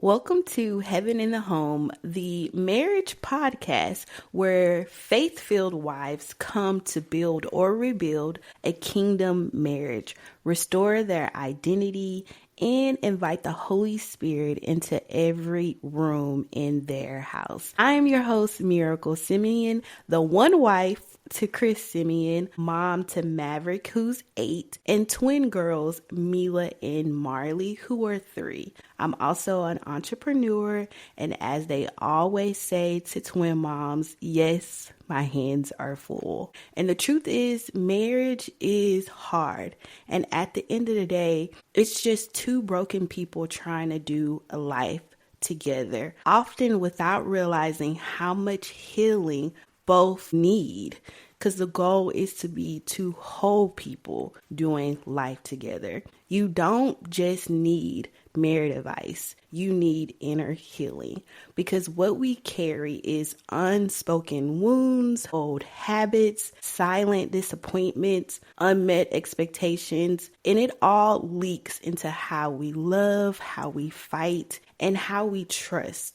Welcome to Heaven in the Home, the marriage podcast where faith-filled wives come to build or rebuild a kingdom marriage, restore their identity, and invite the Holy Spirit into every room in their house. I am your host, Miracle Semien, the one wife to Chris Semien, mom to Maverick, who's 8, and twin girls, Mila and Marley, who are 3. I'm also an entrepreneur, and as they always say to twin moms, yes, my hands are full. And the truth is, marriage is hard. And at the end of the day, it's just two broken people trying to do a life together, often without realizing how much healing both need, because the goal is to be two whole people doing life together. You don't just need marriage advice, you need inner healing, because what we carry is unspoken wounds, old habits, silent disappointments, unmet expectations, and it all leaks into how we love, how we fight, and how we trust,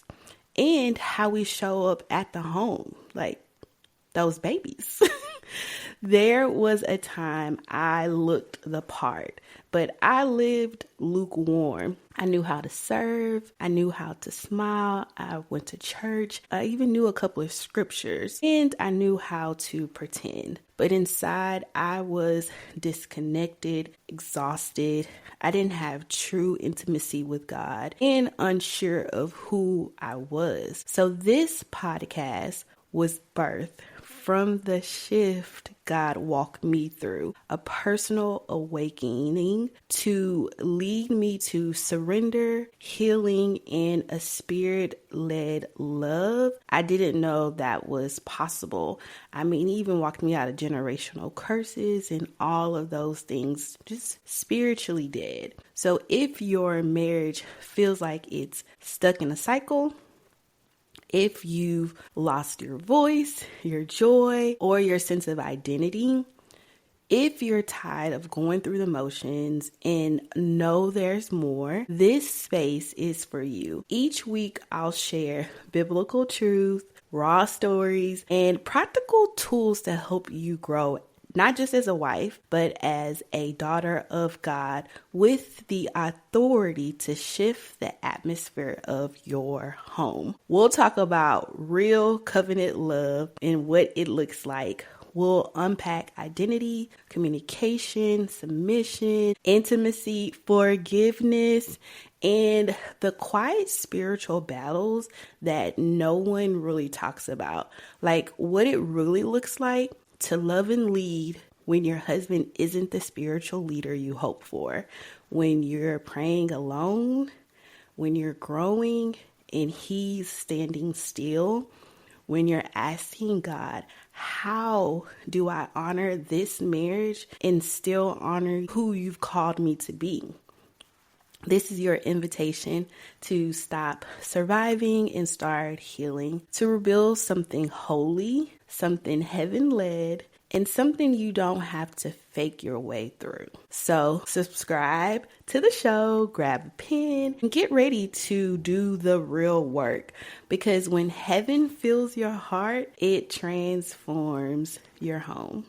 and how we show up at the home. Like those babies. There was a time I looked the part, but I lived lukewarm. I knew how to serve. I knew how to smile. I went to church. I even knew a couple of scriptures, and I knew how to pretend. But inside, I was disconnected, exhausted. I didn't have true intimacy with God and unsure of who I was. So this podcast was birthed from the shift God walked me through, a personal awakening to lead me to surrender, healing, and a spirit-led love. I didn't know that was possible. I mean, he even walked me out of generational curses and all of those things, just spiritually dead. So if your marriage feels like it's stuck in a cycle, if you've lost your voice, your joy, or your sense of identity, if you're tired of going through the motions and know there's more, this space is for you. Each week, I'll share biblical truth, raw stories, and practical tools to help you grow, not just as a wife, but as a daughter of God with the authority to shift the atmosphere of your home. We'll talk about real covenant love and what it looks like. We'll unpack identity, communication, submission, intimacy, forgiveness, and the quiet spiritual battles that no one really talks about. Like what it really looks like to love and lead when your husband isn't the spiritual leader you hope for, when you're praying alone, when you're growing and he's standing still, when you're asking God, how do I honor this marriage and still honor who you've called me to be? This is your invitation to stop surviving and start healing, to rebuild something holy, something heaven-led, and something you don't have to fake your way through. So subscribe to the show, grab a pen, and get ready to do the real work. Because when heaven fills your heart, it transforms your home.